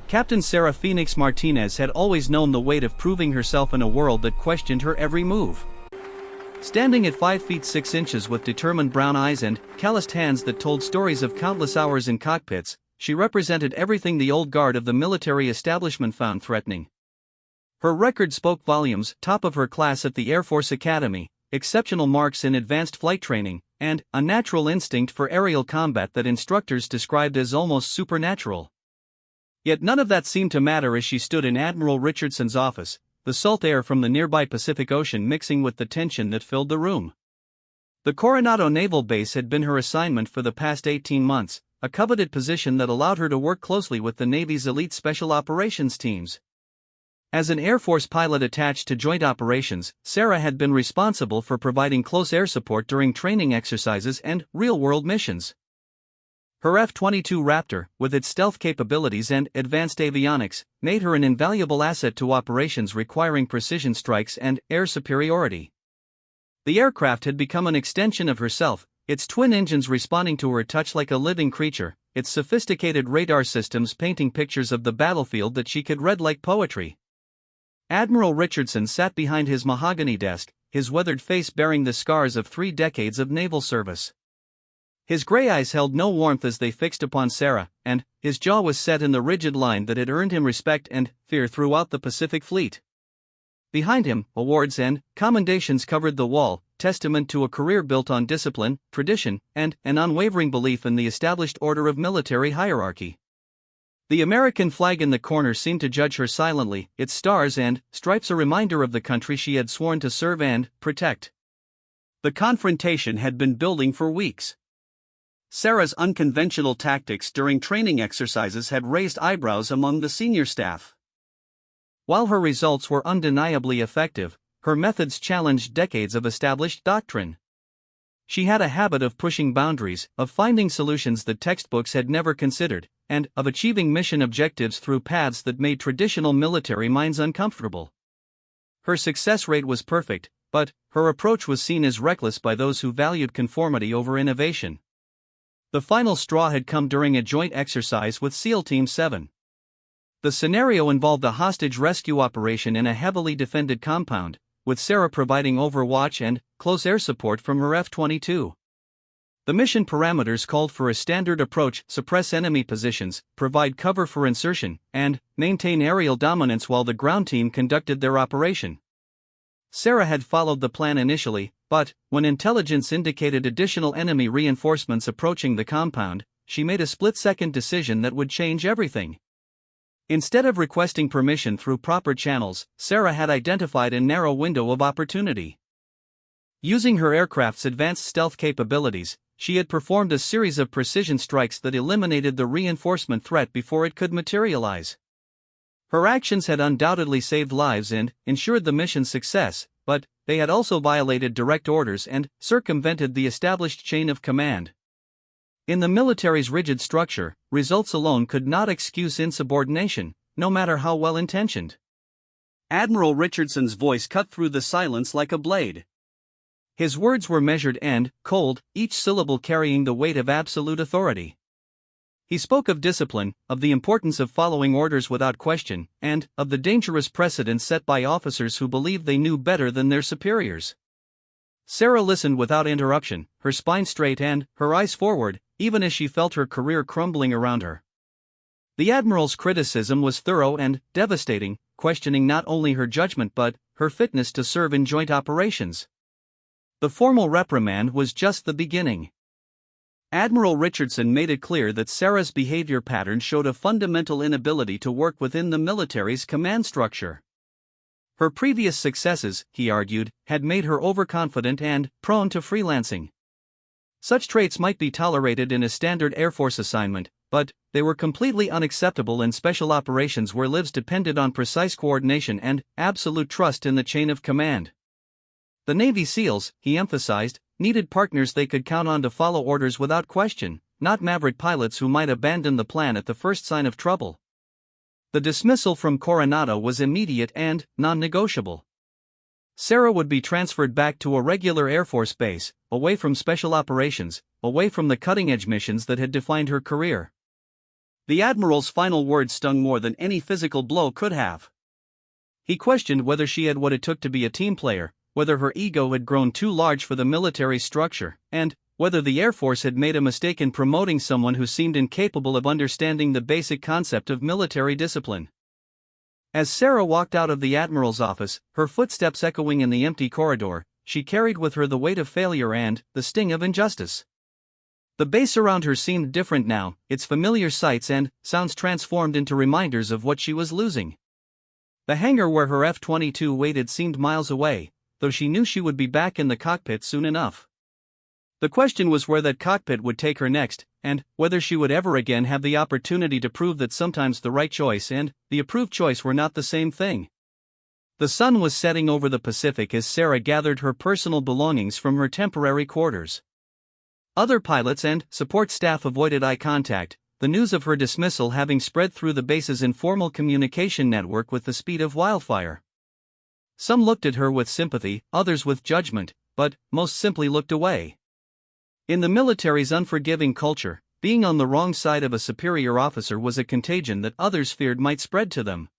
Captain Sarah Phoenix Martinez had always known the weight of proving herself in a world that questioned her every move. Standing at 5 feet 6 inches with determined brown eyes and calloused hands that told stories of countless hours in cockpits, she represented everything the old guard of the military establishment found threatening. Her record spoke volumes: top of her class at the Air Force Academy, exceptional marks in advanced flight training, and a natural instinct for aerial combat that instructors described as almost supernatural. Yet none of that seemed to matter as she stood in Admiral Richardson's office, the salt air from the nearby Pacific Ocean mixing with the tension that filled the room. The Coronado Naval Base had been her assignment for the past 18 months, a coveted position that allowed her to work closely with the Navy's elite special operations teams. As an Air Force pilot attached to Joint Operations, Sarah had been responsible for providing close air support during training exercises and real-world missions. Her F-22 Raptor, with its stealth capabilities and advanced avionics, made her an invaluable asset to operations requiring precision strikes and air superiority. The aircraft had become an extension of herself, its twin engines responding to her touch like a living creature, its sophisticated radar systems painting pictures of the battlefield that she could read like poetry. Admiral Richardson sat behind his mahogany desk, his weathered face bearing the scars of 3 decades of naval service. His gray eyes held no warmth as they fixed upon Sarah, and his jaw was set in the rigid line that had earned him respect and fear throughout the Pacific Fleet. Behind him, awards and commendations covered the wall, testament to a career built on discipline, tradition, and an unwavering belief in the established order of military hierarchy. The American flag in the corner seemed to judge her silently, its stars and stripes a reminder of the country she had sworn to serve and protect. The confrontation had been building for weeks. Sarah's unconventional tactics during training exercises had raised eyebrows among the senior staff. While her results were undeniably effective, her methods challenged decades of established doctrine. She had a habit of pushing boundaries, of finding solutions that textbooks had never considered, and of achieving mission objectives through paths that made traditional military minds uncomfortable. Her success rate was perfect, but her approach was seen as reckless by those who valued conformity over innovation. The final straw had come during a joint exercise with SEAL Team 7. The scenario involved a hostage rescue operation in a heavily defended compound, with Sarah providing overwatch and close air support from her F-22. The mission parameters called for a standard approach: suppress enemy positions, provide cover for insertion, and maintain aerial dominance while the ground team conducted their operation. Sarah had followed the plan initially, but when intelligence indicated additional enemy reinforcements approaching the compound, she made a split-second decision that would change everything. Instead of requesting permission through proper channels, Sarah had identified a narrow window of opportunity. Using her aircraft's advanced stealth capabilities, she had performed a series of precision strikes that eliminated the reinforcement threat before it could materialize. Her actions had undoubtedly saved lives and ensured the mission's success, but they had also violated direct orders and circumvented the established chain of command. In the military's rigid structure, results alone could not excuse insubordination, no matter how well-intentioned. Admiral Richardson's voice cut through the silence like a blade. His words were measured and cold, each syllable carrying the weight of absolute authority. He spoke of discipline, of the importance of following orders without question, and of the dangerous precedents set by officers who believed they knew better than their superiors. Sarah listened without interruption, her spine straight and her eyes forward, even as she felt her career crumbling around her. The Admiral's criticism was thorough and devastating, questioning not only her judgment but her fitness to serve in joint operations. The formal reprimand was just the beginning. Admiral Richardson made it clear that Sarah's behavior pattern showed a fundamental inability to work within the military's command structure. Her previous successes, he argued, had made her overconfident and prone to freelancing. Such traits might be tolerated in a standard Air Force assignment, but they were completely unacceptable in special operations where lives depended on precise coordination and absolute trust in the chain of command. The Navy SEALs, he emphasized, needed partners they could count on to follow orders without question, not maverick pilots who might abandon the plan at the first sign of trouble. The dismissal from Coronado was immediate and non-negotiable. Sarah would be transferred back to a regular Air Force base, away from special operations, away from the cutting-edge missions that had defined her career. The Admiral's final words stung more than any physical blow could have. He questioned whether she had what it took to be a team player, whether her ego had grown too large for the military structure, and whether the Air Force had made a mistake in promoting someone who seemed incapable of understanding the basic concept of military discipline. As Sarah walked out of the Admiral's office, her footsteps echoing in the empty corridor, she carried with her the weight of failure and the sting of injustice. The base around her seemed different now, its familiar sights and sounds transformed into reminders of what she was losing. The hangar where her F-22 waited seemed miles away, though she knew she would be back in the cockpit soon enough. The question was where that cockpit would take her next, and whether she would ever again have the opportunity to prove that sometimes the right choice and the approved choice were not the same thing. The sun was setting over the Pacific as Sarah gathered her personal belongings from her temporary quarters. Other pilots and support staff avoided eye contact, the news of her dismissal having spread through the base's informal communication network with the speed of wildfire. Some looked at her with sympathy, others with judgment, but most simply looked away. In the military's unforgiving culture, being on the wrong side of a superior officer was a contagion that others feared might spread to them.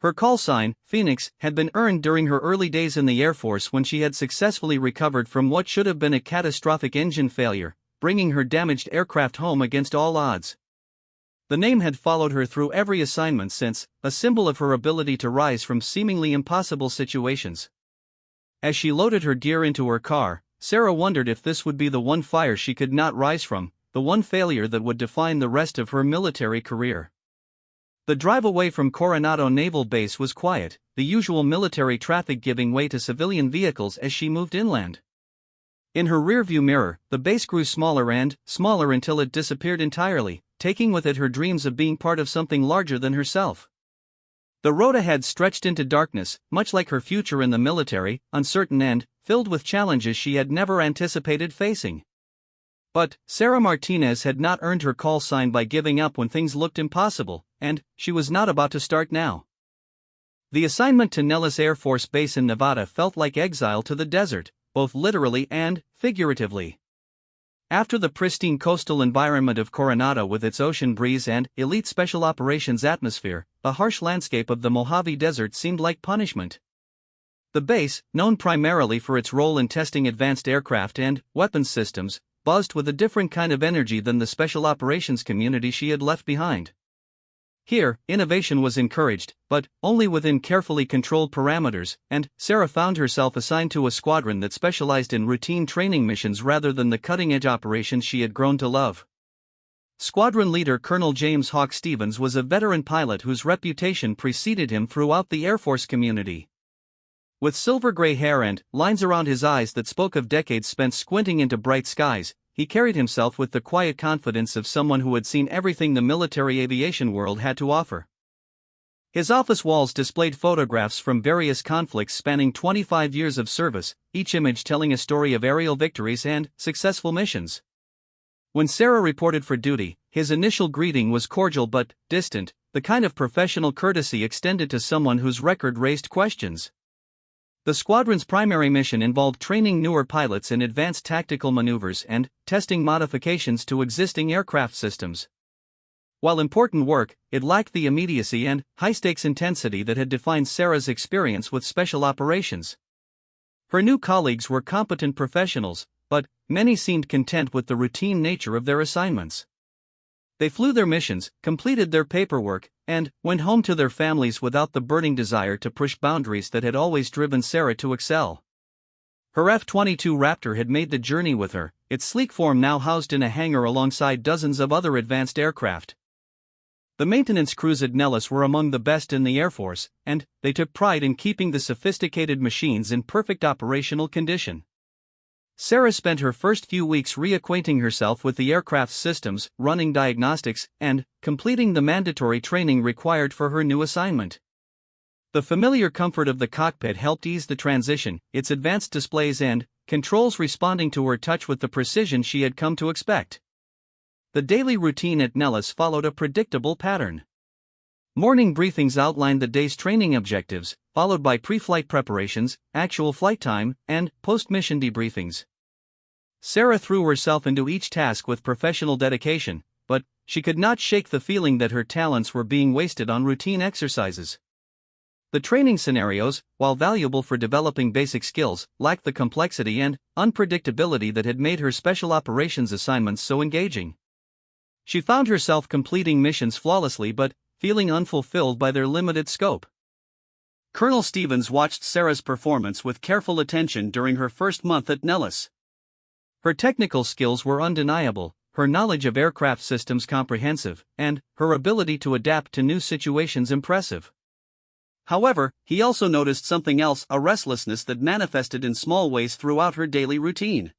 Her call sign, Phoenix, had been earned during her early days in the Air Force when she had successfully recovered from what should have been a catastrophic engine failure, bringing her damaged aircraft home against all odds. The name had followed her through every assignment since, a symbol of her ability to rise from seemingly impossible situations. As she loaded her gear into her car, Sarah wondered if this would be the one fire she could not rise from, the one failure that would define the rest of her military career. The drive away from Coronado Naval Base was quiet, the usual military traffic giving way to civilian vehicles as she moved inland. In her rearview mirror, the base grew smaller and smaller until it disappeared entirely, taking with it her dreams of being part of something larger than herself. The road ahead stretched into darkness, much like her future in the military, uncertain and filled with challenges she had never anticipated facing. But Sarah Martinez had not earned her call sign by giving up when things looked impossible, and she was not about to start now. The assignment to Nellis Air Force Base in Nevada felt like exile to the desert, both literally and figuratively. After the pristine coastal environment of Coronado with its ocean breeze and elite special operations atmosphere, the harsh landscape of the Mojave Desert seemed like punishment. The base, known primarily for its role in testing advanced aircraft and weapons systems, buzzed with a different kind of energy than the special operations community she had left behind. Here, innovation was encouraged, but only within carefully controlled parameters, and Sarah found herself assigned to a squadron that specialized in routine training missions rather than the cutting-edge operations she had grown to love. Squadron leader Colonel James Hawk Stevens was a veteran pilot whose reputation preceded him throughout the Air Force community. With silver-gray hair and lines around his eyes that spoke of decades spent squinting into bright skies, he carried himself with the quiet confidence of someone who had seen everything the military aviation world had to offer. His office walls displayed photographs from various conflicts spanning 25 years of service, each image telling a story of aerial victories and successful missions. When Sarah reported for duty, his initial greeting was cordial but distant, the kind of professional courtesy extended to someone whose record raised questions. The squadron's primary mission involved training newer pilots in advanced tactical maneuvers and testing modifications to existing aircraft systems. While important work, it lacked the immediacy and high-stakes intensity that had defined Sarah's experience with special operations. Her new colleagues were competent professionals, but many seemed content with the routine nature of their assignments. They flew their missions, completed their paperwork, and went home to their families without the burning desire to push boundaries that had always driven Sarah to excel. Her F-22 Raptor had made the journey with her, its sleek form now housed in a hangar alongside dozens of other advanced aircraft. The maintenance crews at Nellis were among the best in the Air Force, and they took pride in keeping the sophisticated machines in perfect operational condition. Sarah spent her first few weeks reacquainting herself with the aircraft's systems, running diagnostics, and completing the mandatory training required for her new assignment. The familiar comfort of the cockpit helped ease the transition, its advanced displays and controls responding to her touch with the precision she had come to expect. The daily routine at Nellis followed a predictable pattern. Morning briefings outlined the day's training objectives, followed by pre-flight preparations, actual flight time, and post-mission debriefings. Sarah threw herself into each task with professional dedication, but she could not shake the feeling that her talents were being wasted on routine exercises. The training scenarios, while valuable for developing basic skills, lacked the complexity and unpredictability that had made her special operations assignments so engaging. She found herself completing missions flawlessly but feeling unfulfilled by their limited scope. Colonel Stevens watched Sarah's performance with careful attention during her first month at Nellis. Her technical skills were undeniable, her knowledge of aircraft systems comprehensive, and her ability to adapt to new situations impressive. However, he also noticed something else, a restlessness that manifested in small ways throughout her daily routine.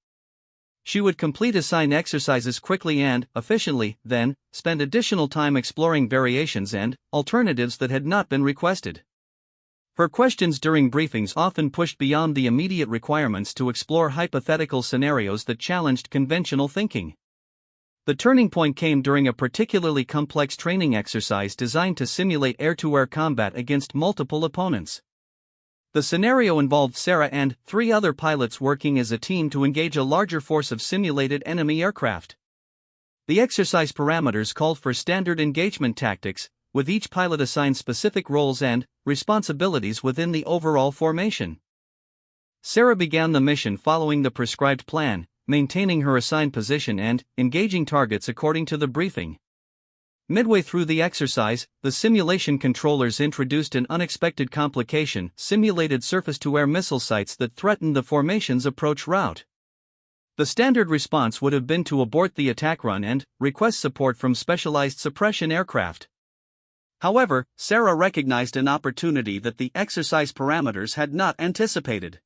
She would complete assigned exercises quickly and efficiently, then spend additional time exploring variations and alternatives that had not been requested. Her questions during briefings often pushed beyond the immediate requirements to explore hypothetical scenarios that challenged conventional thinking. The turning point came during a particularly complex training exercise designed to simulate air-to-air combat against multiple opponents. The scenario involved Sarah and 3 other pilots working as a team to engage a larger force of simulated enemy aircraft. The exercise parameters called for standard engagement tactics, with each pilot assigned specific roles and responsibilities within the overall formation. Sarah began the mission following the prescribed plan, maintaining her assigned position and engaging targets according to the briefing. Midway through the exercise, the simulation controllers introduced an unexpected complication: simulated surface-to-air missile sites that threatened the formation's approach route. The standard response would have been to abort the attack run and request support from specialized suppression aircraft. However, Sarah recognized an opportunity that the exercise parameters had not anticipated.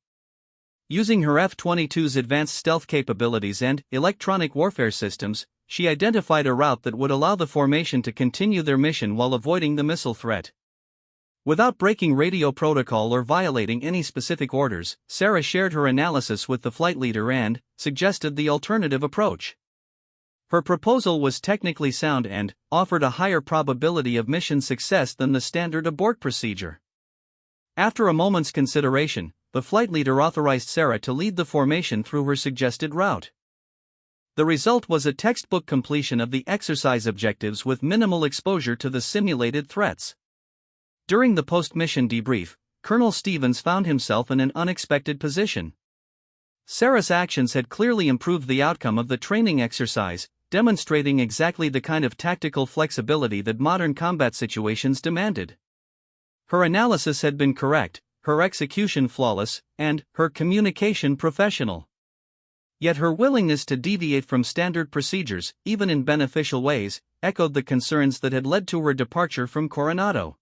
Using her F-22's advanced stealth capabilities and electronic warfare systems, she identified a route that would allow the formation to continue their mission while avoiding the missile threat. Without breaking radio protocol or violating any specific orders, Sarah shared her analysis with the flight leader and suggested the alternative approach. Her proposal was technically sound and offered a higher probability of mission success than the standard abort procedure. After a moment's consideration, the flight leader authorized Sarah to lead the formation through her suggested route. The result was a textbook completion of the exercise objectives with minimal exposure to the simulated threats. During the post-mission debrief, Colonel Stevens found himself in an unexpected position. Sarah's actions had clearly improved the outcome of the training exercise, demonstrating exactly the kind of tactical flexibility that modern combat situations demanded. Her analysis had been correct, her execution flawless, and her communication professional. Yet her willingness to deviate from standard procedures, even in beneficial ways, echoed the concerns that had led to her departure from Coronado.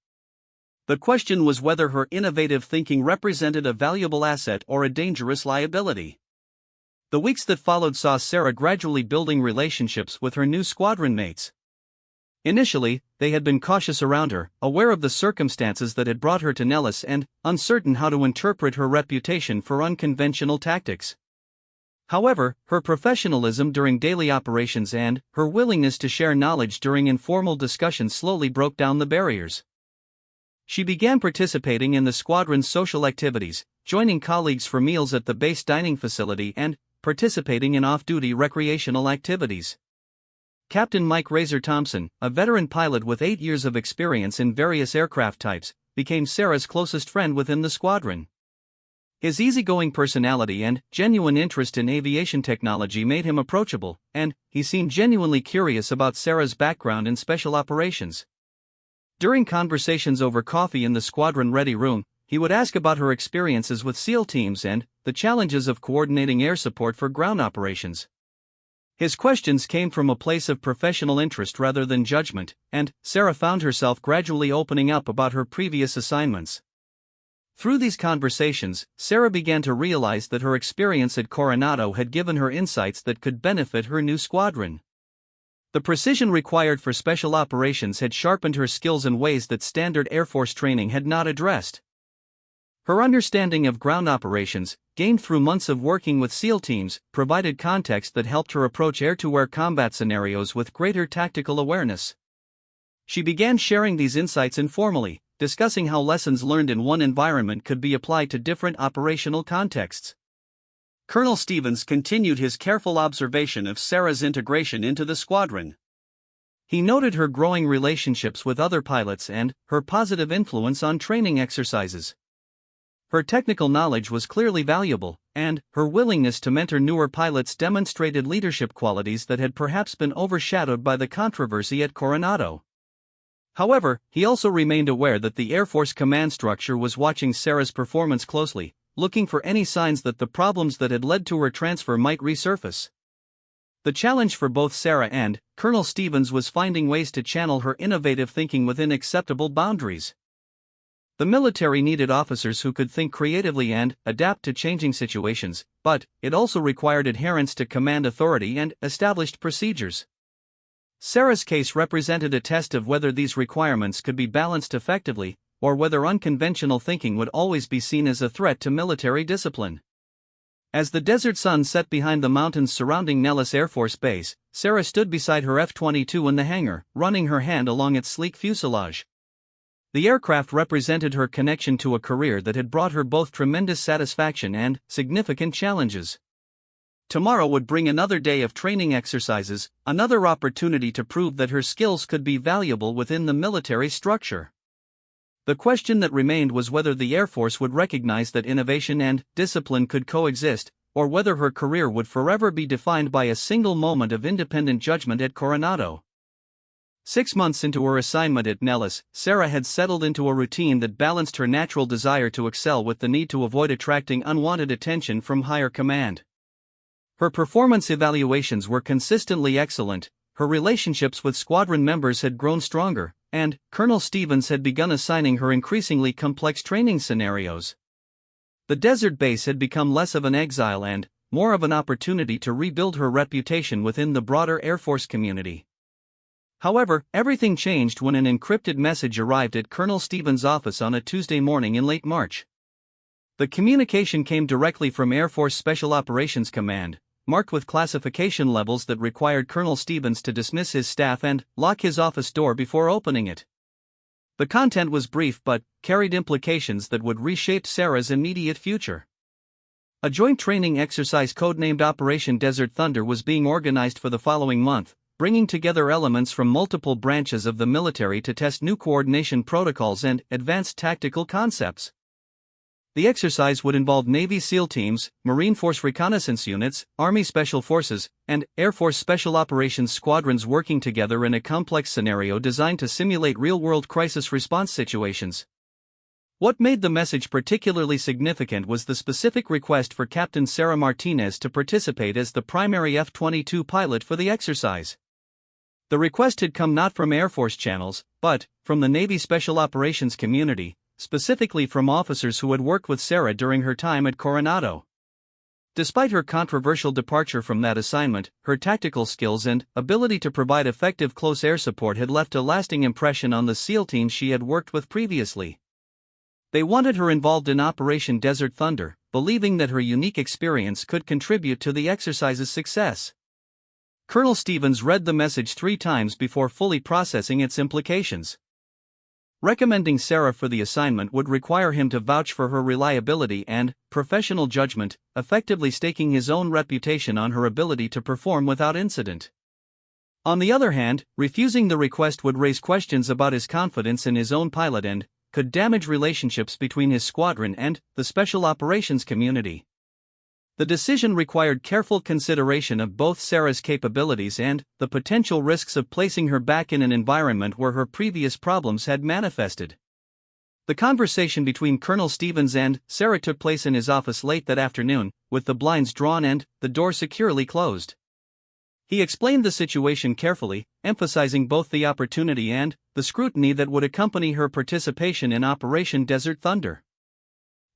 The question was whether her innovative thinking represented a valuable asset or a dangerous liability. The weeks that followed saw Sarah gradually building relationships with her new squadron mates. Initially, they had been cautious around her, aware of the circumstances that had brought her to Nellis and uncertain how to interpret her reputation for unconventional tactics. However, her professionalism during daily operations and her willingness to share knowledge during informal discussions slowly broke down the barriers. She began participating in the squadron's social activities, joining colleagues for meals at the base dining facility and participating in off-duty recreational activities. Captain Mike Razor Thompson, a veteran pilot with 8 years of experience in various aircraft types, became Sarah's closest friend within the squadron. His easygoing personality and genuine interest in aviation technology made him approachable, and he seemed genuinely curious about Sarah's background in special operations. During conversations over coffee in the squadron ready room, he would ask about her experiences with SEAL teams and the challenges of coordinating air support for ground operations. His questions came from a place of professional interest rather than judgment, and Sarah found herself gradually opening up about her previous assignments. Through these conversations, Sarah began to realize that her experience at Coronado had given her insights that could benefit her new squadron. The precision required for special operations had sharpened her skills in ways that standard Air Force training had not addressed. Her understanding of ground operations, gained through months of working with SEAL teams, provided context that helped her approach air-to-air combat scenarios with greater tactical awareness. She began sharing these insights informally, discussing how lessons learned in one environment could be applied to different operational contexts. Colonel Stevens continued his careful observation of Sarah's integration into the squadron. He noted her growing relationships with other pilots and her positive influence on training exercises. Her technical knowledge was clearly valuable, and her willingness to mentor newer pilots demonstrated leadership qualities that had perhaps been overshadowed by the controversy at Coronado. However, he also remained aware that the Air Force command structure was watching Sarah's performance closely, looking for any signs that the problems that had led to her transfer might resurface. The challenge for both Sarah and Colonel Stevens was finding ways to channel her innovative thinking within acceptable boundaries. The military needed officers who could think creatively and adapt to changing situations, but it also required adherence to command authority and established procedures. Sarah's case represented a test of whether these requirements could be balanced effectively, or whether unconventional thinking would always be seen as a threat to military discipline. As the desert sun set behind the mountains surrounding Nellis Air Force Base, Sarah stood beside her F-22 in the hangar, running her hand along its sleek fuselage. The aircraft represented her connection to a career that had brought her both tremendous satisfaction and significant challenges. Tomorrow would bring another day of training exercises, another opportunity to prove that her skills could be valuable within the military structure. The question that remained was whether the Air Force would recognize that innovation and discipline could coexist, or whether her career would forever be defined by a single moment of independent judgment at Coronado. 6 months into her assignment at Nellis, Sarah had settled into a routine that balanced her natural desire to excel with the need to avoid attracting unwanted attention from higher command. Her performance evaluations were consistently excellent, her relationships with squadron members had grown stronger, and Colonel Stevens had begun assigning her increasingly complex training scenarios. The desert base had become less of an exile and more of an opportunity to rebuild her reputation within the broader Air Force community. However, everything changed when an encrypted message arrived at Colonel Stevens' office on a Tuesday morning in late March. The communication came directly from Air Force Special Operations Command, marked with classification levels that required Colonel Stevens to dismiss his staff and lock his office door before opening it. The content was brief but carried implications that would reshape Sarah's immediate future. A joint training exercise codenamed Operation Desert Thunder was being organized for the following month, bringing together elements from multiple branches of the military to test new coordination protocols and advanced tactical concepts. The exercise would involve Navy SEAL teams, Marine Force reconnaissance units, Army Special Forces, and Air Force Special Operations squadrons working together in a complex scenario designed to simulate real-world crisis response situations. What made the message particularly significant was the specific request for Captain Sarah Martinez to participate as the primary F-22 pilot for the exercise. The request had come not from Air Force channels, but from the Navy Special Operations community, specifically from officers who had worked with Sarah during her time at Coronado. Despite her controversial departure from that assignment, her tactical skills and ability to provide effective close air support had left a lasting impression on the SEAL teams she had worked with previously. They wanted her involved in Operation Desert Thunder, believing that her unique experience could contribute to the exercise's success. Colonel Stevens read the message 3 times before fully processing its implications. Recommending Sarah for the assignment would require him to vouch for her reliability and professional judgment, effectively staking his own reputation on her ability to perform without incident. On the other hand, refusing the request would raise questions about his confidence in his own pilot and could damage relationships between his squadron and the special operations community. The decision required careful consideration of both Sarah's capabilities and the potential risks of placing her back in an environment where her previous problems had manifested. The conversation between Colonel Stevens and Sarah took place in his office late that afternoon, with the blinds drawn and the door securely closed. He explained the situation carefully, emphasizing both the opportunity and the scrutiny that would accompany her participation in Operation Desert Thunder.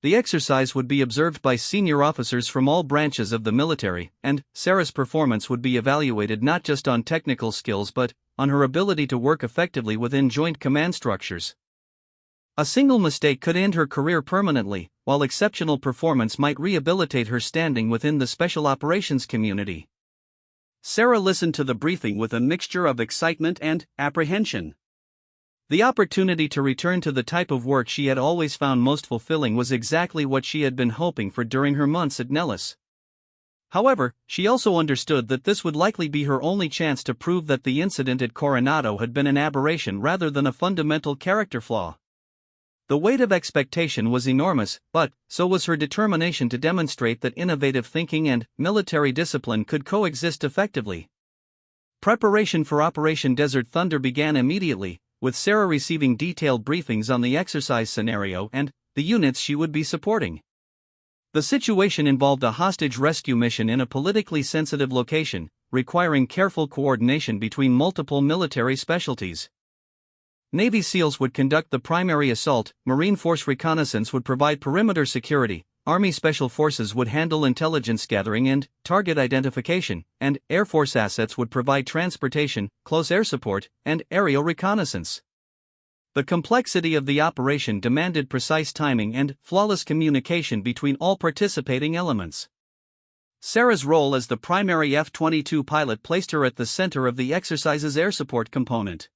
The exercise would be observed by senior officers from all branches of the military, and Sarah's performance would be evaluated not just on technical skills but on her ability to work effectively within joint command structures. A single mistake could end her career permanently, while exceptional performance might rehabilitate her standing within the special operations community. Sarah listened to the briefing with a mixture of excitement and apprehension. The opportunity to return to the type of work she had always found most fulfilling was exactly what she had been hoping for during her months at Nellis. However, she also understood that this would likely be her only chance to prove that the incident at Coronado had been an aberration rather than a fundamental character flaw. The weight of expectation was enormous, but so was her determination to demonstrate that innovative thinking and military discipline could coexist effectively. Preparation for Operation Desert Thunder began immediately, with Sarah receiving detailed briefings on the exercise scenario and the units she would be supporting. The situation involved a hostage rescue mission in a politically sensitive location, requiring careful coordination between multiple military specialties. Navy SEALs would conduct the primary assault, Marine Force reconnaissance would provide perimeter security, Army Special Forces would handle intelligence gathering and target identification, and Air Force assets would provide transportation, close air support, and aerial reconnaissance. The complexity of the operation demanded precise timing and flawless communication between all participating elements. Sarah's role as the primary F-22 pilot placed her at the center of the exercise's air support component.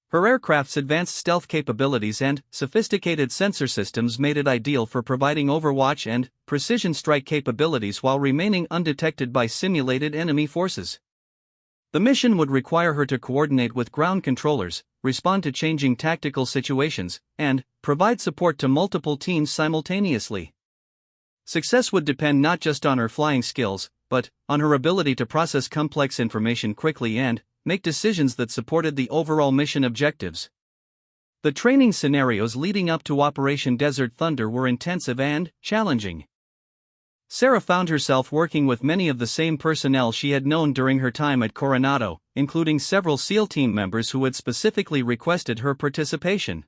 Her aircraft's advanced stealth capabilities and sophisticated sensor systems made it ideal for providing overwatch and precision strike capabilities while remaining undetected by simulated enemy forces. The mission would require her to coordinate with ground controllers, respond to changing tactical situations, and provide support to multiple teams simultaneously. Success would depend not just on her flying skills, but on her ability to process complex information quickly and make decisions that supported the overall mission objectives. The training scenarios leading up to Operation Desert Thunder were intensive and challenging. Sarah found herself working with many of the same personnel she had known during her time at Coronado, including several SEAL team members who had specifically requested her participation.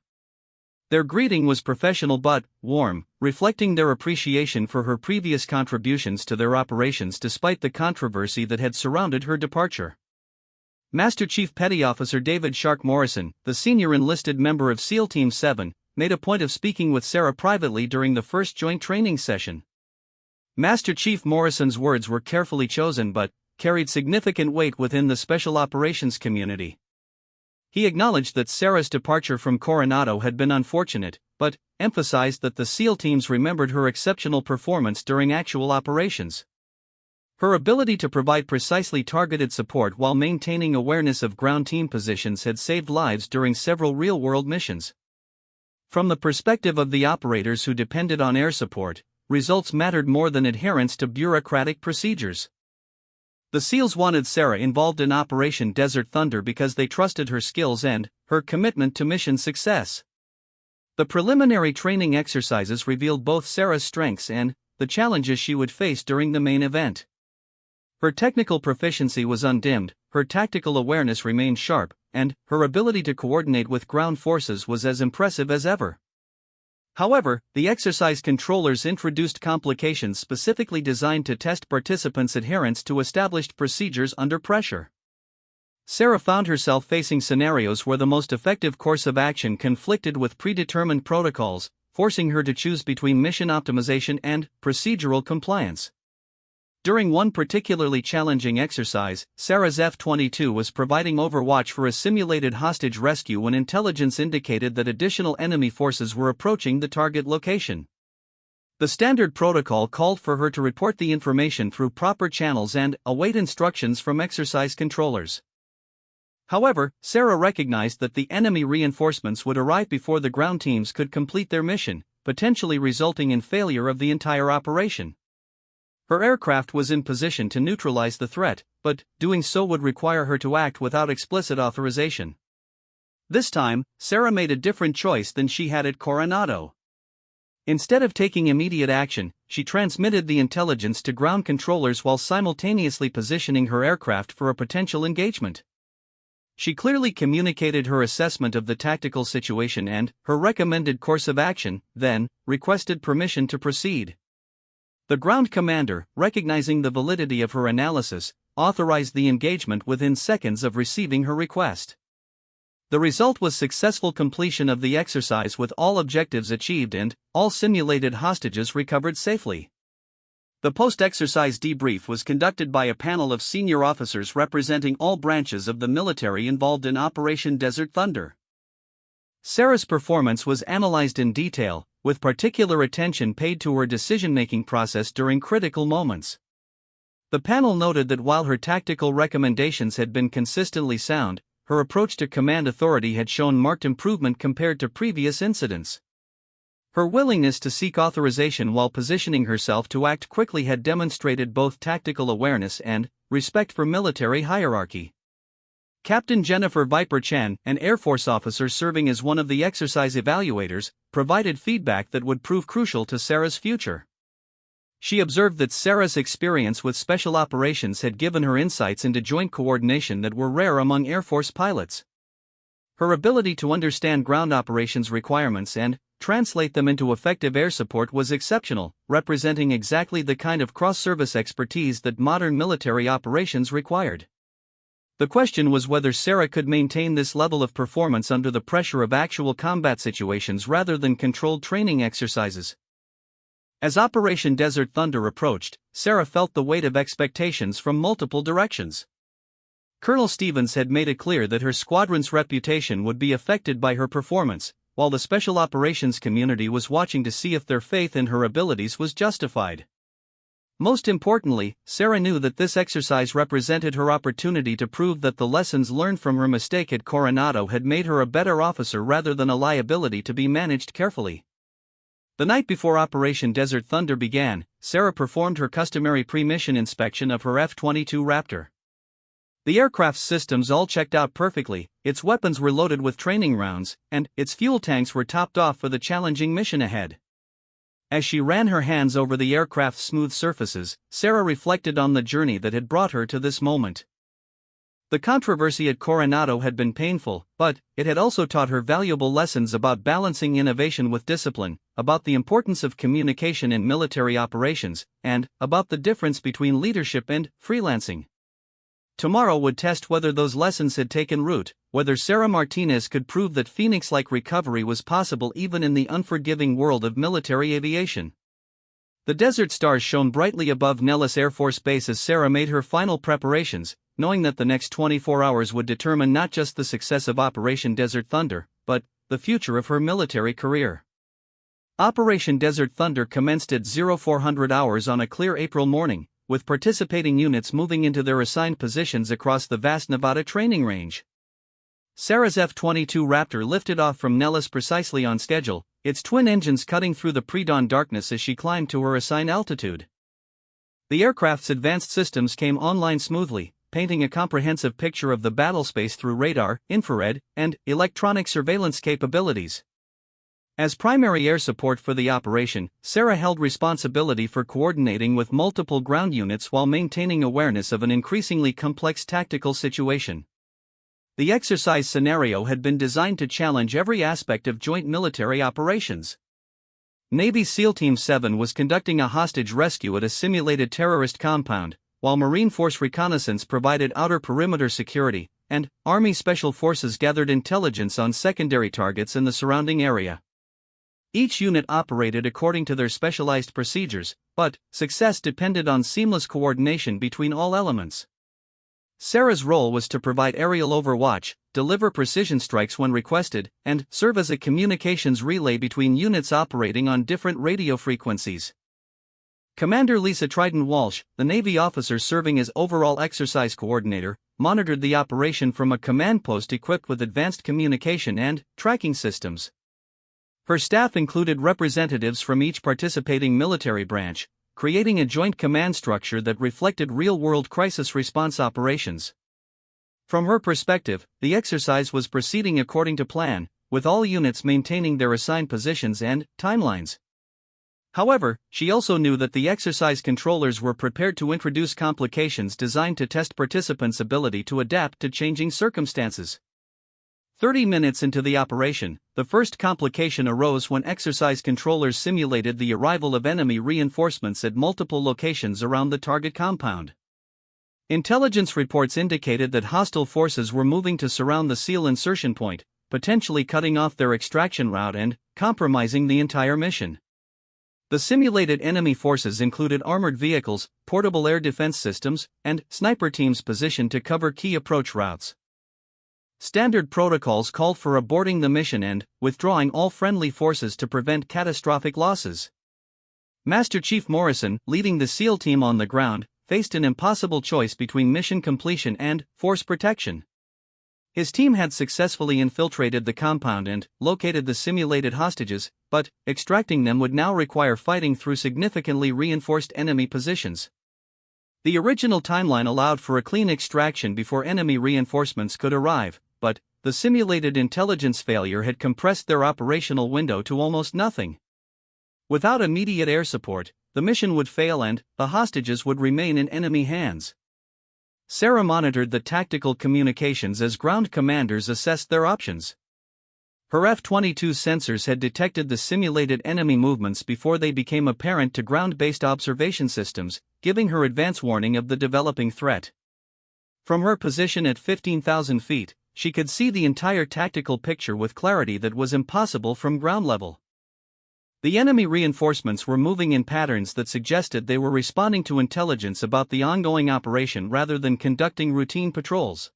Their greeting was professional but warm, reflecting their appreciation for her previous contributions to their operations despite the controversy that had surrounded her departure. Master Chief Petty Officer David Shark Morrison, the senior enlisted member of SEAL Team 7, made a point of speaking with Sarah privately during the first joint training session. Master Chief Morrison's words were carefully chosen but carried significant weight within the special operations community. He acknowledged that Sarah's departure from Coronado had been unfortunate, but emphasized that the SEAL teams remembered her exceptional performance during actual operations. Her ability to provide precisely targeted support while maintaining awareness of ground team positions had saved lives during several real-world missions. From the perspective of the operators who depended on air support, results mattered more than adherence to bureaucratic procedures. The SEALs wanted Sarah involved in Operation Desert Thunder because they trusted her skills and her commitment to mission success. The preliminary training exercises revealed both Sarah's strengths and the challenges she would face during the main event. Her technical proficiency was undimmed, her tactical awareness remained sharp, and her ability to coordinate with ground forces was as impressive as ever. However, the exercise controllers introduced complications specifically designed to test participants' adherence to established procedures under pressure. Sarah found herself facing scenarios where the most effective course of action conflicted with predetermined protocols, forcing her to choose between mission optimization and procedural compliance. During one particularly challenging exercise, Sarah's F-22 was providing overwatch for a simulated hostage rescue when intelligence indicated that additional enemy forces were approaching the target location. The standard protocol called for her to report the information through proper channels and await instructions from exercise controllers. However, Sarah recognized that the enemy reinforcements would arrive before the ground teams could complete their mission, potentially resulting in failure of the entire operation. Her aircraft was in position to neutralize the threat, but doing so would require her to act without explicit authorization. This time, Sarah made a different choice than she had at Coronado. Instead of taking immediate action, she transmitted the intelligence to ground controllers while simultaneously positioning her aircraft for a potential engagement. She clearly communicated her assessment of the tactical situation and her recommended course of action, then requested permission to proceed. The ground commander, recognizing the validity of her analysis, authorized the engagement within seconds of receiving her request. The result was successful completion of the exercise with all objectives achieved and all simulated hostages recovered safely. The post-exercise debrief was conducted by a panel of senior officers representing all branches of the military involved in Operation Desert Thunder. Sarah's performance was analyzed in detail, with particular attention paid to her decision-making process during critical moments. The panel noted that while her tactical recommendations had been consistently sound, her approach to command authority had shown marked improvement compared to previous incidents. Her willingness to seek authorization while positioning herself to act quickly had demonstrated both tactical awareness and respect for military hierarchy. Captain Jennifer Viper Chan, an Air Force officer serving as one of the exercise evaluators, provided feedback that would prove crucial to Sarah's future. She observed that Sarah's experience with special operations had given her insights into joint coordination that were rare among Air Force pilots. Her ability to understand ground operations requirements and translate them into effective air support was exceptional, representing exactly the kind of cross-service expertise that modern military operations required. The question was whether Sarah could maintain this level of performance under the pressure of actual combat situations rather than controlled training exercises. As Operation Desert Thunder approached, Sarah felt the weight of expectations from multiple directions. Colonel Stevens had made it clear that her squadron's reputation would be affected by her performance, while the special operations community was watching to see if their faith in her abilities was justified. Most importantly, Sarah knew that this exercise represented her opportunity to prove that the lessons learned from her mistake at Coronado had made her a better officer rather than a liability to be managed carefully. The night before Operation Desert Thunder began, Sarah performed her customary pre-mission inspection of her F-22 Raptor. The aircraft's systems all checked out perfectly, its weapons were loaded with training rounds, and its fuel tanks were topped off for the challenging mission ahead. As she ran her hands over the aircraft's smooth surfaces, Sarah reflected on the journey that had brought her to this moment. The controversy at Coronado had been painful, but it had also taught her valuable lessons about balancing innovation with discipline, about the importance of communication in military operations, and about the difference between leadership and freelancing. Tomorrow would test whether those lessons had taken root, whether Sarah Martinez could prove that Phoenix-like recovery was possible even in the unforgiving world of military aviation. The desert stars shone brightly above Nellis Air Force Base as Sarah made her final preparations, knowing that the next 24 hours would determine not just the success of Operation Desert Thunder, but the future of her military career. Operation Desert Thunder commenced at 0400 hours on a clear April morning, with participating units moving into their assigned positions across the vast Nevada training range. Sarah's F-22 Raptor lifted off from Nellis precisely on schedule, its twin engines cutting through the pre-dawn darkness as she climbed to her assigned altitude. The aircraft's advanced systems came online smoothly, painting a comprehensive picture of the battlespace through radar, infrared, and electronic surveillance capabilities. As primary air support for the operation, Sarah held responsibility for coordinating with multiple ground units while maintaining awareness of an increasingly complex tactical situation. The exercise scenario had been designed to challenge every aspect of joint military operations. Navy SEAL Team 7 was conducting a hostage rescue at a simulated terrorist compound, while Marine Force Reconnaissance provided outer perimeter security, and Army Special Forces gathered intelligence on secondary targets in the surrounding area. Each unit operated according to their specialized procedures, but success depended on seamless coordination between all elements. Sarah's role was to provide aerial overwatch, deliver precision strikes when requested, and serve as a communications relay between units operating on different radio frequencies. Commander Lisa Trident Walsh, the Navy officer serving as overall exercise coordinator, monitored the operation from a command post equipped with advanced communication and tracking systems. Her staff included representatives from each participating military branch, creating a joint command structure that reflected real-world crisis response operations. From her perspective, the exercise was proceeding according to plan, with all units maintaining their assigned positions and timelines. However, she also knew that the exercise controllers were prepared to introduce complications designed to test participants' ability to adapt to changing circumstances. 30 minutes into the operation, the first complication arose when exercise controllers simulated the arrival of enemy reinforcements at multiple locations around the target compound. Intelligence reports indicated that hostile forces were moving to surround the SEAL insertion point, potentially cutting off their extraction route and compromising the entire mission. The simulated enemy forces included armored vehicles, portable air defense systems, and sniper teams positioned to cover key approach routes. Standard protocols called for aborting the mission and withdrawing all friendly forces to prevent catastrophic losses. Master Chief Morrison, leading the SEAL team on the ground, faced an impossible choice between mission completion and force protection. His team had successfully infiltrated the compound and located the simulated hostages, but extracting them would now require fighting through significantly reinforced enemy positions. The original timeline allowed for a clean extraction before enemy reinforcements could arrive, but the simulated intelligence failure had compressed their operational window to almost nothing. Without immediate air support, the mission would fail and the hostages would remain in enemy hands. Sarah monitored the tactical communications as ground commanders assessed their options. Her F-22 sensors had detected the simulated enemy movements before they became apparent to ground-based observation systems, giving her advance warning of the developing threat. From her position at 15,000 feet, she could see the entire tactical picture with clarity that was impossible from ground level. The enemy reinforcements were moving in patterns that suggested they were responding to intelligence about the ongoing operation rather than conducting routine patrols.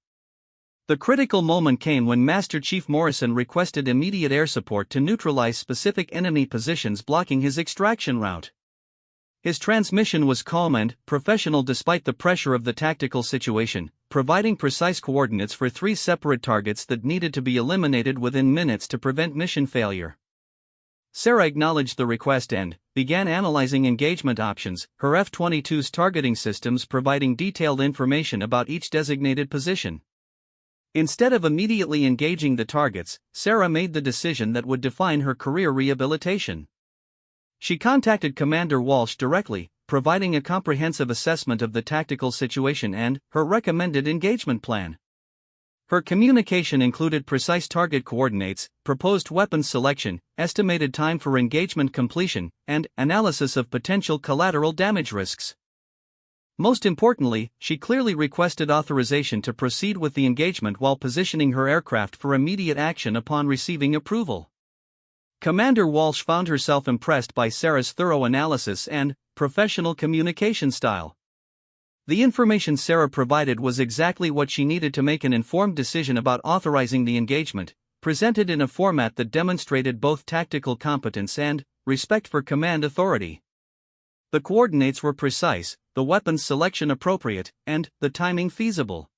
The critical moment came when Master Chief Morrison requested immediate air support to neutralize specific enemy positions blocking his extraction route. His transmission was calm and professional despite the pressure of the tactical situation, providing precise coordinates for 3 separate targets that needed to be eliminated within minutes to prevent mission failure. Sarah acknowledged the request and began analyzing engagement options, her F-22's targeting systems providing detailed information about each designated position. Instead of immediately engaging the targets, Sarah made the decision that would define her career rehabilitation. She contacted Commander Walsh directly, providing a comprehensive assessment of the tactical situation and her recommended engagement plan. Her communication included precise target coordinates, proposed weapons selection, estimated time for engagement completion, and analysis of potential collateral damage risks. Most importantly, she clearly requested authorization to proceed with the engagement while positioning her aircraft for immediate action upon receiving approval. Commander Walsh found herself impressed by Sarah's thorough analysis and professional communication style. The information Sarah provided was exactly what she needed to make an informed decision about authorizing the engagement, presented in a format that demonstrated both tactical competence and respect for command authority. The coordinates were precise, the weapons selection appropriate, and the timing feasible.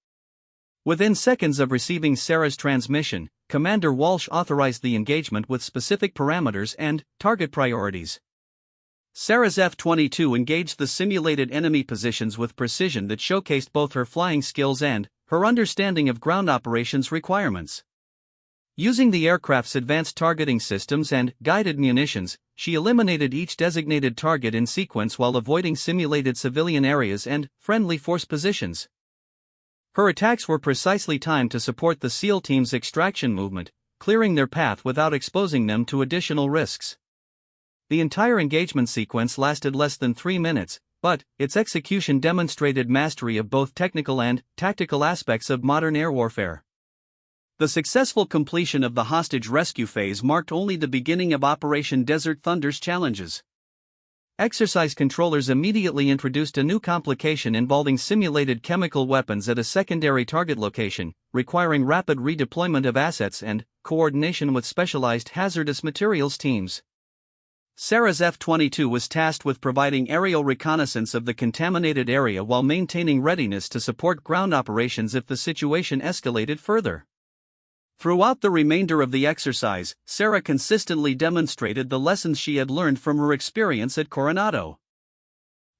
Within seconds of receiving Sarah's transmission, Commander Walsh authorized the engagement with specific parameters and target priorities. Sarah's F-22 engaged the simulated enemy positions with precision that showcased both her flying skills and her understanding of ground operations requirements. Using the aircraft's advanced targeting systems and guided munitions, she eliminated each designated target in sequence while avoiding simulated civilian areas and friendly force positions. Her attacks were precisely timed to support the SEAL team's extraction movement, clearing their path without exposing them to additional risks. The entire engagement sequence lasted less than 3 minutes, but its execution demonstrated mastery of both technical and tactical aspects of modern air warfare. The successful completion of the hostage rescue phase marked only the beginning of Operation Desert Thunder's challenges. Exercise controllers immediately introduced a new complication involving simulated chemical weapons at a secondary target location, requiring rapid redeployment of assets and coordination with specialized hazardous materials teams. Sarah's F-22 was tasked with providing aerial reconnaissance of the contaminated area while maintaining readiness to support ground operations if the situation escalated further. Throughout the remainder of the exercise, Sarah consistently demonstrated the lessons she had learned from her experience at Coronado.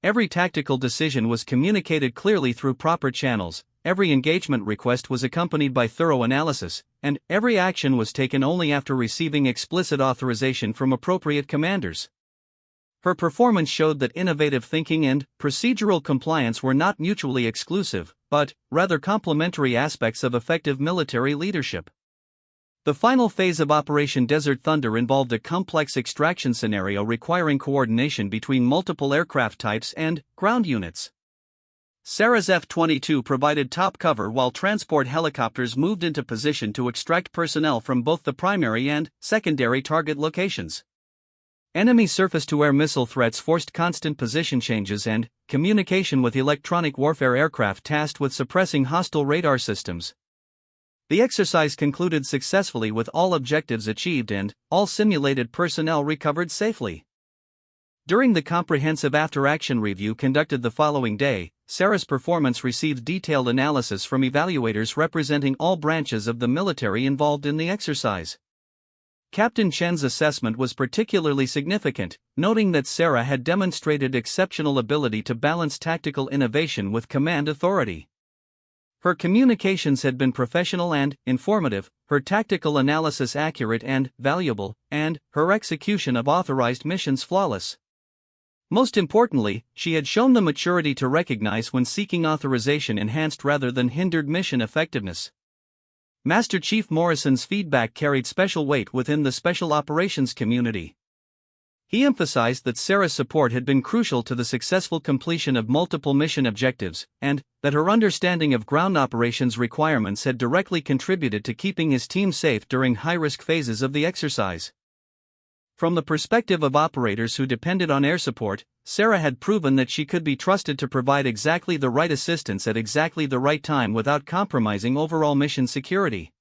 Every tactical decision was communicated clearly through proper channels, every engagement request was accompanied by thorough analysis, and every action was taken only after receiving explicit authorization from appropriate commanders. Her performance showed that innovative thinking and procedural compliance were not mutually exclusive, but rather complementary aspects of effective military leadership. The final phase of Operation Desert Thunder involved a complex extraction scenario requiring coordination between multiple aircraft types and ground units. Sarah's F-22 provided top cover while transport helicopters moved into position to extract personnel from both the primary and secondary target locations. Enemy surface-to-air missile threats forced constant position changes and communication with electronic warfare aircraft tasked with suppressing hostile radar systems. The exercise concluded successfully with all objectives achieved and all simulated personnel recovered safely. During the comprehensive after-action review conducted the following day, Sarah's performance received detailed analysis from evaluators representing all branches of the military involved in the exercise. Captain Chen's assessment was particularly significant, noting that Sarah had demonstrated exceptional ability to balance tactical innovation with command authority. Her communications had been professional and informative, her tactical analysis accurate and valuable, and her execution of authorized missions flawless. Most importantly, she had shown the maturity to recognize when seeking authorization enhanced rather than hindered mission effectiveness. Master Chief Morrison's feedback carried special weight within the special operations community. He emphasized that Sarah's support had been crucial to the successful completion of multiple mission objectives, and that her understanding of ground operations requirements had directly contributed to keeping his team safe during high-risk phases of the exercise. From the perspective of operators who depended on air support, Sarah had proven that she could be trusted to provide exactly the right assistance at exactly the right time without compromising overall mission security.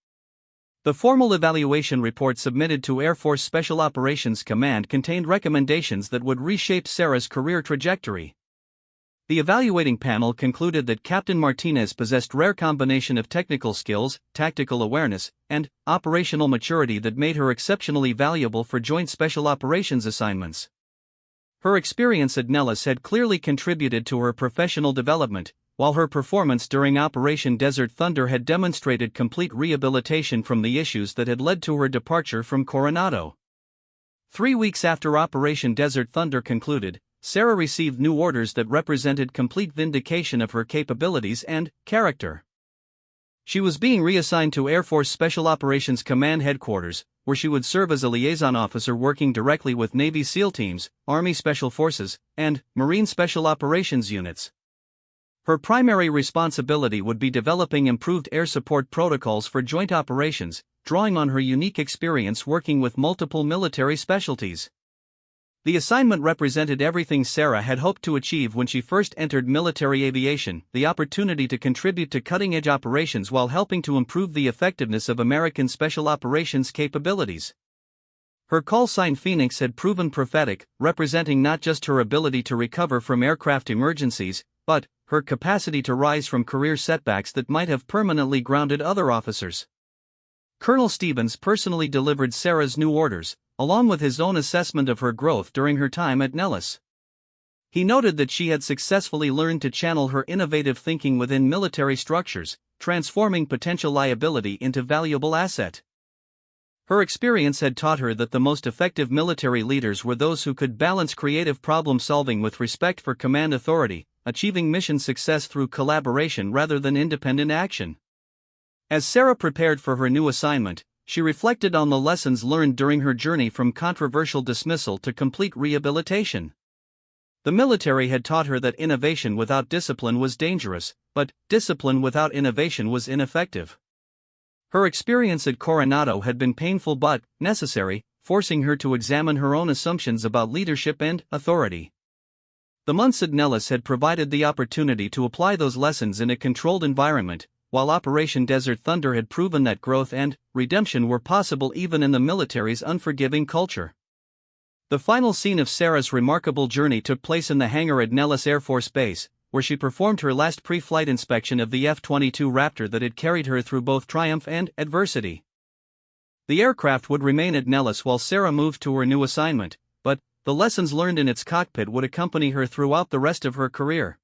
The formal evaluation report submitted to Air Force Special Operations Command contained recommendations that would reshape Sarah's career trajectory. The evaluating panel concluded that Captain Martinez possessed rare combination of technical skills, tactical awareness, and operational maturity that made her exceptionally valuable for joint special operations assignments. Her experience at Nellis had clearly contributed to her professional development, while her performance during Operation Desert Thunder had demonstrated complete rehabilitation from the issues that had led to her departure from Coronado. 3 weeks after Operation Desert Thunder concluded, Sarah received new orders that represented complete vindication of her capabilities and character. She was being reassigned to Air Force Special Operations Command Headquarters, where she would serve as a liaison officer working directly with Navy SEAL teams, Army Special Forces, and Marine Special Operations units. Her primary responsibility would be developing improved air support protocols for joint operations, drawing on her unique experience working with multiple military specialties. The assignment represented everything Sarah had hoped to achieve when she first entered military aviation, the opportunity to contribute to cutting-edge operations while helping to improve the effectiveness of American special operations capabilities. Her call sign Phoenix had proven prophetic, representing not just her ability to recover from aircraft emergencies, but her capacity to rise from career setbacks that might have permanently grounded other officers. Colonel Stevens personally delivered Sarah's new orders, along with his own assessment of her growth during her time at Nellis. He noted that she had successfully learned to channel her innovative thinking within military structures, transforming potential liability into valuable asset. Her experience had taught her that the most effective military leaders were those who could balance creative problem-solving with respect for command authority, achieving mission success through collaboration rather than independent action. As Sarah prepared for her new assignment, she reflected on the lessons learned during her journey from controversial dismissal to complete rehabilitation. The military had taught her that innovation without discipline was dangerous, but discipline without innovation was ineffective. Her experience at Coronado had been painful but necessary, forcing her to examine her own assumptions about leadership and authority. The months at Nellis had provided the opportunity to apply those lessons in a controlled environment, while Operation Desert Thunder had proven that growth and redemption were possible even in the military's unforgiving culture. The final scene of Sarah's remarkable journey took place in the hangar at Nellis Air Force Base, where she performed her last pre-flight inspection of the F-22 Raptor that had carried her through both triumph and adversity. The aircraft would remain at Nellis while Sarah moved to her new assignment, but the lessons learned in its cockpit would accompany her throughout the rest of her career.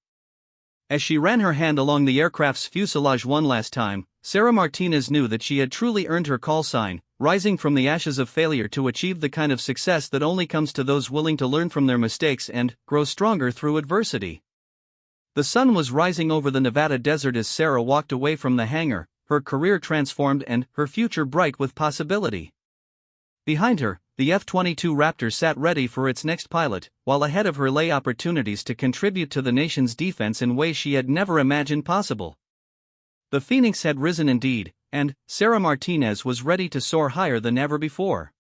As she ran her hand along the aircraft's fuselage one last time, Sarah Martinez knew that she had truly earned her call sign, rising from the ashes of failure to achieve the kind of success that only comes to those willing to learn from their mistakes and grow stronger through adversity. The sun was rising over the Nevada desert as Sarah walked away from the hangar, her career transformed and her future bright with possibility. Behind her, the F-22 Raptor sat ready for its next pilot, while ahead of her lay opportunities to contribute to the nation's defense in ways she had never imagined possible. The Phoenix had risen indeed, and Sarah Martinez was ready to soar higher than ever before.